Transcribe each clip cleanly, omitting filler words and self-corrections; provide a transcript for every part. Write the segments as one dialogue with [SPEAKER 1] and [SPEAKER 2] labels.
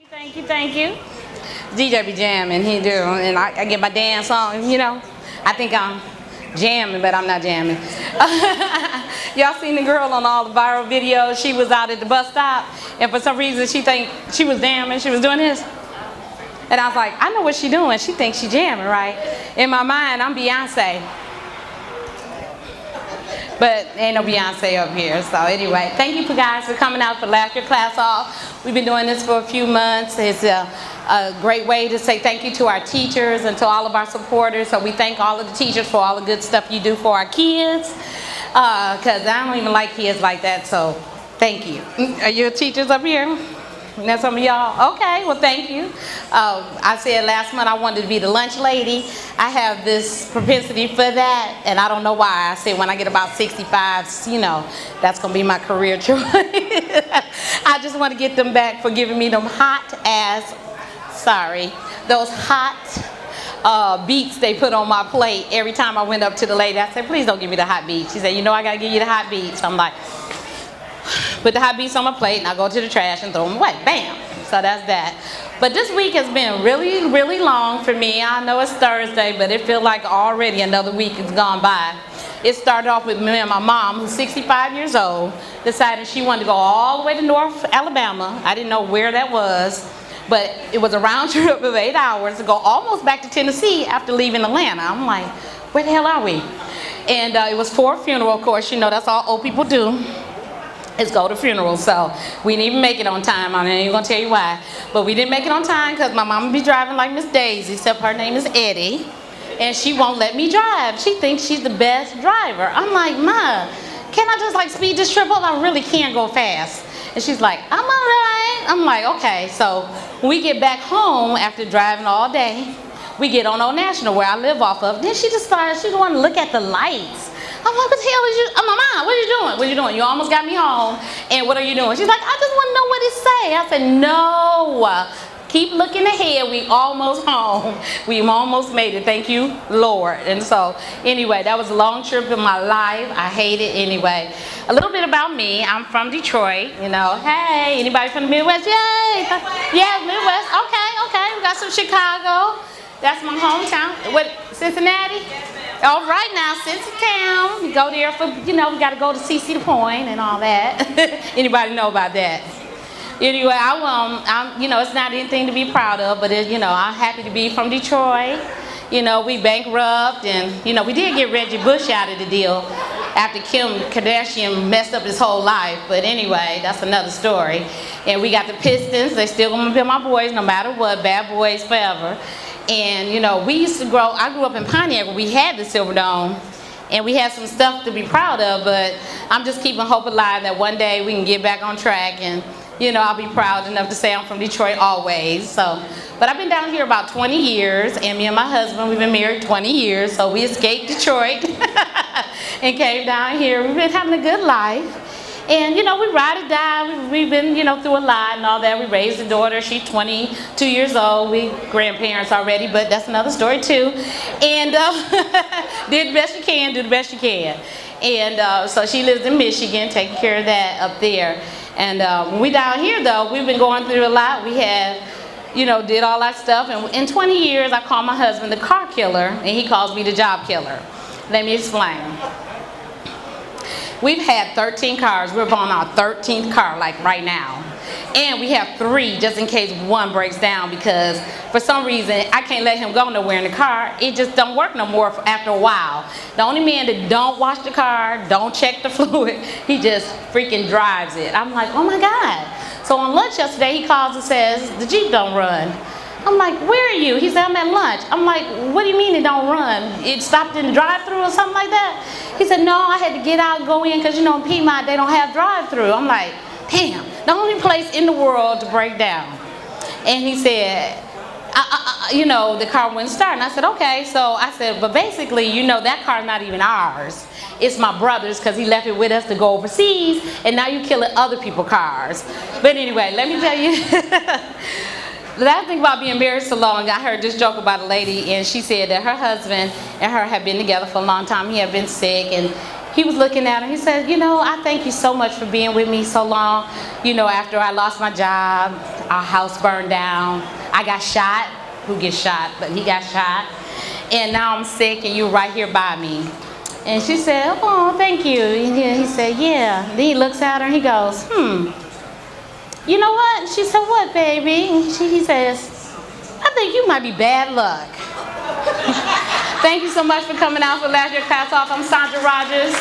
[SPEAKER 1] Thank you, thank you. DJ be jamming, he do, and I get my dance on, you know. I think I'm jamming, but I'm not jamming. Y'all seen the girl on all the viral videos? She was out at the bus stop, and for some reason she think she was jamming, she was doing this. And I was like, I know what she doing. She thinks she jamming, right? In my mind, I'm Beyonce. But ain't no Beyonce up here. So anyway, thank you guys for coming out for last year class off. We've been doing this for a few months. It's a great way to say thank you to our teachers and to all of our supporters. So we thank all of the teachers for all the good stuff you do for our kids. Because I don't even like kids like that, so thank you. Are your teachers up here? That's some of y'all? Okay, well thank you. I said last month I wanted to be the lunch lady. I have this propensity for that, and I don't know why. I said when I get about 65, you know, that's going to be my career choice. I just want to get them back for giving me them those hot beets they put on my plate every time I went up to the lady. I said, please don't give me the hot beets. She said, you know I got to give you the hot beets. I'm like, put the hot beets on my plate and I go to the trash and throw them away. Bam! So that's that. But this week has been really, really long for me. I know it's Thursday, but it feels like already another week has gone by. It started off with me and my mom, who's 65 years old, decided she wanted to go all the way to North Alabama. I didn't know where that was, but it was a round trip of 8 hours to go almost back to Tennessee after leaving Atlanta. I'm like, where the hell are we? And it was for a funeral, of course. You know, that's all old people do. Is go to funerals, so we didn't even make it on time. I ain't gonna tell you why, but we didn't make it on time because my mama be driving like Miss Daisy, except her name is Eddie, and she won't let me drive. She thinks she's the best driver. I'm like, Ma, can I just like speed this trip up? I really can't go fast. And she's like, I'm all right. I'm like, okay. So when we get back home after driving all day, we get on Old National where I live off of. Then she decides she want to look at the lights. I'm like, what the hell is you? I'm like, Mom, what are you doing? What are you doing? You almost got me home. And what are you doing? She's like, I just want to know what it say. I said, no. Keep looking ahead. We almost home. We almost made it. Thank you, Lord. And so, anyway, that was a long trip in my life. I hate it anyway. A little bit about me. I'm from Detroit. You know, hey, anybody from the Midwest? Yay! Yeah, Midwest. Okay. We got some Chicago. That's my hometown. What, Cincinnati? All right now, Cincinnati. We go there for, you know, we got to go to CC the Point and all that. Anybody know about that? Anyway, I'm, you know, it's not anything to be proud of, but you know, I'm happy to be from Detroit. You know, we bankrupt, and you know, we did get Reggie Bush out of the deal after Kim Kardashian messed up his whole life. But anyway, that's another story. And we got the Pistons. They still gonna be my boys, no matter what. Bad boys forever. And you know, we used to I grew up in Pontiac where we had the Silverdome, and we had some stuff to be proud of, but I'm just keeping hope alive that one day we can get back on track, and you know, I'll be proud enough to say I'm from Detroit always. So, but I've been down here about 20 years, and me and my husband, we've been married 20 years, so we escaped Detroit and came down here. We've been having a good life. And you know, we ride or die. We've been, you know, through a lot and all that. We raised a daughter. She's 22 years old. We grandparents already, but that's another story too. And did the best you can, do the best you can. And so she lives in Michigan, taking care of that up there. And when we down here though, we've been going through a lot. We have, you know, did all that stuff. And in 20 years, I call my husband the car killer, and he calls me the job killer. Let me explain. We've had 13 cars. We're on our 13th car, like right now. And we have 3 just in case one breaks down, because for some reason I can't let him go nowhere in the car. It just don't work no more after a while. The only man that don't wash the car, don't check the fluid, he just freaking drives it. I'm like, oh my God. So on lunch yesterday he calls and says, the Jeep don't run. I'm like, where are you? He said, I'm at lunch. I'm like, what do you mean it don't run? It stopped in the drive-thru or something like that? He said, no, I had to get out and go in because, you know, in Piedmont, they don't have drive-thru. I'm like, damn, the only place in the world to break down. And he said, you know, the car wouldn't start. And I said, okay. So I said, but basically, you know, that car's not even ours. It's my brother's because he left it with us to go overseas. And now you're killing other people's cars. But anyway, let me tell you. The last thing about being married so long, I heard this joke about a lady, and she said that her husband and her had been together for a long time. He had been sick, and he was looking at her. He said, you know, I thank you so much for being with me so long. You know, after I lost my job, our house burned down. I got shot. Who gets shot? But he got shot. And now I'm sick and you're right here by me. And she said, oh, thank you. And he said, yeah. Then he looks at her and he goes, you know what? She said, what, baby? And he says, I think you might be bad luck. Thank you so much for coming out for Last Year Class Off. I'm Sonja Rogers.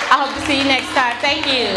[SPEAKER 1] I hope to see you next time. Thank you.